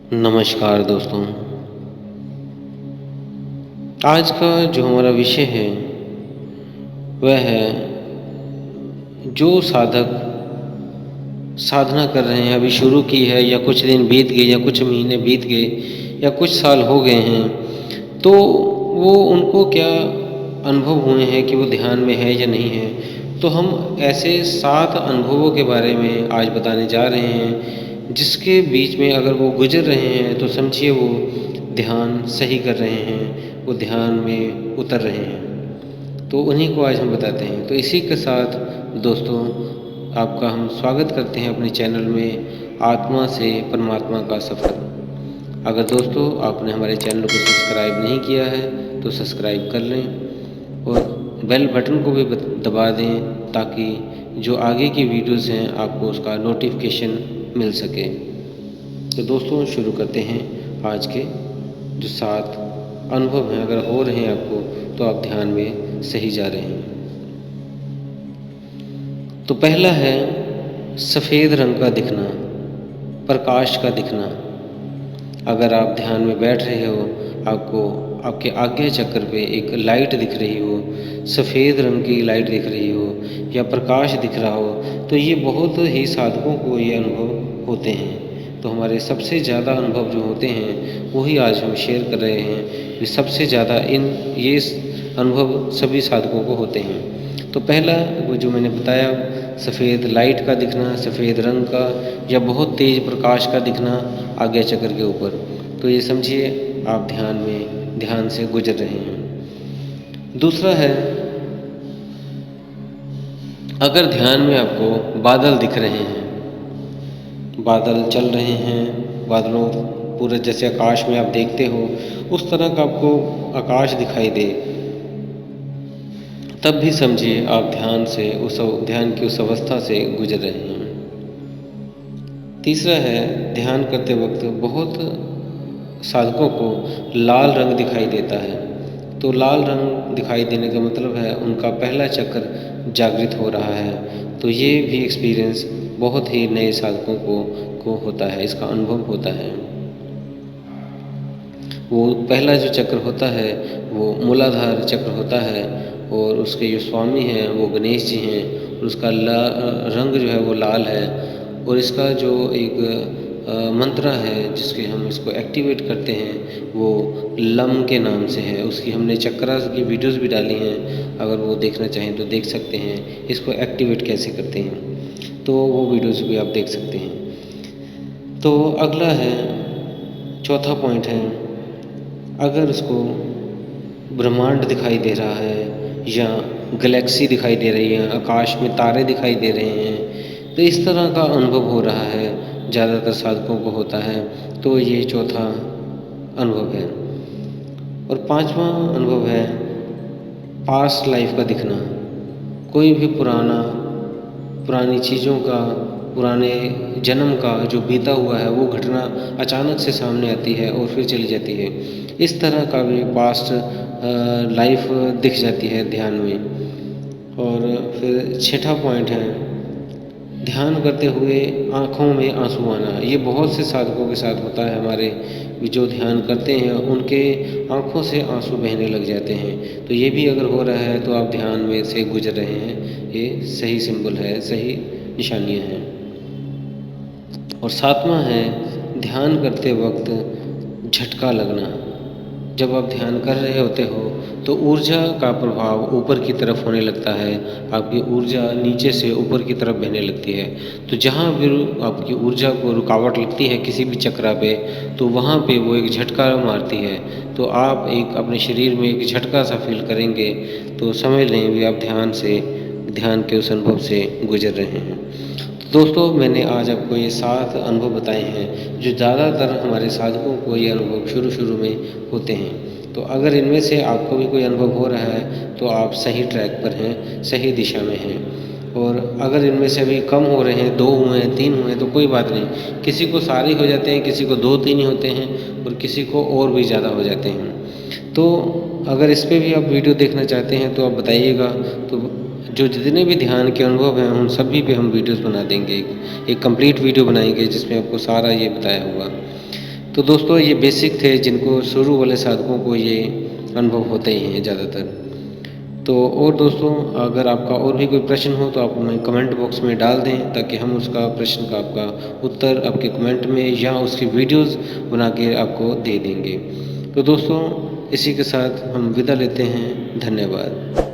नमस्कार दोस्तों। आज का जो हमारा विषय है वह है जो साधक साधना कर रहे हैं, अभी शुरू की है या कुछ दिन बीत गए या कुछ महीने बीत गए या कुछ साल हो गए हैं, तो वो उनको क्या अनुभव हुए हैं कि वो ध्यान में है या नहीं है। तो हम ऐसे 7 अनुभवों के बारे में आज बताने जा रहे हैं, जिसके बीच में अगर वो गुज़र रहे हैं तो समझिए वो ध्यान सही कर रहे हैं, वो ध्यान में उतर रहे हैं। तो उन्हीं को आज हम बताते हैं। तो इसी के साथ दोस्तों आपका हम स्वागत करते हैं अपने चैनल में आत्मा से परमात्मा का सफ़र। अगर दोस्तों आपने हमारे चैनल को सब्सक्राइब नहीं किया है तो सब्सक्राइब कर लें और बेल बटन को भी दबा दें, ताकि जो आगे की वीडियोज़ हैं आपको उसका नोटिफिकेशन मिल सके। तो दोस्तों शुरू करते हैं आज के जो 7 अनुभव हैं। अगर हो रहे हैं आपको तो आप ध्यान में सही जा रहे हैं। तो पहला है सफ़ेद रंग का दिखना, प्रकाश का दिखना। अगर आप ध्यान में बैठ रहे हो, आपको आपके आज्ञा चक्र पे एक लाइट दिख रही हो, सफ़ेद रंग की लाइट दिख रही हो या प्रकाश दिख रहा हो, तो ये बहुत ही साधकों को ये अनुभव होते हैं। तो हमारे सबसे ज़्यादा अनुभव जो होते हैं वही आज हम शेयर कर रहे हैं कि सबसे ज़्यादा ये अनुभव सभी साधकों को होते हैं। तो पहला वो जो मैंने बताया, सफ़ेद लाइट का दिखना, सफ़ेद रंग का या बहुत तेज़ प्रकाश का दिखना आज्ञा चक्र के ऊपर, तो ये समझिए आप ध्यान से गुजर रहे हैं। दूसरा है, अगर ध्यान में आपको बादल दिख रहे हैं, बादल चल रहे हैं, बादलों पूरे जैसे आकाश में आप देखते हो उस तरह का आपको आकाश दिखाई दे, तब भी समझिए आप ध्यान की उस अवस्था से गुजर रहे हैं। तीसरा है, ध्यान करते वक्त बहुत साधकों को लाल रंग दिखाई देता है। तो लाल रंग दिखाई देने का मतलब है उनका पहला चक्र जागृत हो रहा है। तो ये भी एक्सपीरियंस बहुत ही नए साधकों को होता है, इसका अनुभव होता है। वो पहला जो चक्र होता है वो मूलाधार चक्र होता है और उसके जो स्वामी हैं वो गणेश जी हैं और उसका रंग जो है वो लाल है। और इसका जो एक मंत्र है जिसके हम इसको एक्टिवेट करते हैं वो लम के नाम से है। उसकी हमने चक्रा की वीडियोस भी डाली हैं, अगर वो देखना चाहें तो देख सकते हैं इसको एक्टिवेट कैसे करते हैं, तो वो वीडियोस भी आप देख सकते हैं। तो अगला है, चौथा पॉइंट है, अगर उसको ब्रह्मांड दिखाई दे रहा है या गैलेक्सी दिखाई दे रही है, आकाश में तारे दिखाई दे रहे हैं, तो इस तरह का अनुभव हो रहा है, ज़्यादातर साधकों को होता है। तो ये चौथा अनुभव है। और पांचवा अनुभव है पास्ट लाइफ का दिखना। कोई भी पुरानी चीज़ों का, पुराने जन्म का जो बीता हुआ है वो घटना अचानक से सामने आती है और फिर चली जाती है। इस तरह का भी पास्ट लाइफ दिख जाती है ध्यान में। और फिर छठा पॉइंट है, ध्यान करते हुए आँखों में आंसू आना। ये बहुत से साधकों के साथ होता है, हमारे जो ध्यान करते हैं उनके आँखों से आंसू बहने लग जाते हैं। तो ये भी अगर हो रहा है तो आप ध्यान में से गुजर रहे हैं, ये सही सिंबल है, सही निशानियाँ हैं। और सातवां है, ध्यान करते वक्त झटका लगना। जब आप ध्यान कर रहे होते हो तो ऊर्जा का प्रभाव ऊपर की तरफ होने लगता है, आपकी ऊर्जा नीचे से ऊपर की तरफ बहने लगती है। तो जहाँ भी आपकी ऊर्जा को रुकावट लगती है किसी भी चक्रा पे, तो वहाँ पे वो एक झटका मारती है। तो आप एक अपने शरीर में एक झटका सा फील करेंगे, तो समझ लें भी आप ध्यान के उस अनुभव से गुजर रहे हैं। तो दोस्तों मैंने आज आपको ये 7 अनुभव बताए हैं जो ज़्यादातर हमारे साधकों को ये अनुभव शुरू में होते हैं। तो अगर इनमें से आपको भी कोई अनुभव हो रहा है तो आप सही ट्रैक पर हैं, सही दिशा में हैं। और अगर इनमें से अभी कम हो रहे हैं, 2 हुए हैं, 3 हुए हैं, तो कोई बात नहीं। किसी को सारे हो जाते हैं, किसी को 2-3 ही होते हैं और किसी को और भी ज़्यादा हो जाते हैं। तो अगर इस पे भी आप वीडियो देखना चाहते हैं तो आप बताइएगा। तो जो जितने भी ध्यान के अनुभव हैं उन सभी पे हम वीडियोस बना देंगे, एक कंप्लीट वीडियो बनाएंगे जिसमें आपको सारा ये बताया होगा। तो दोस्तों ये बेसिक थे जिनको शुरू वाले साधकों को ये अनुभव होते ही हैं ज़्यादातर। तो और दोस्तों अगर आपका और भी कोई प्रश्न हो तो आप हमें कमेंट बॉक्स में डाल दें, ताकि हम उसका प्रश्न का आपका उत्तर आपके कमेंट में या उसकी वीडियोज़ बना के आपको दे देंगे। तो दोस्तों इसी के साथ हम विदा लेते हैं। धन्यवाद।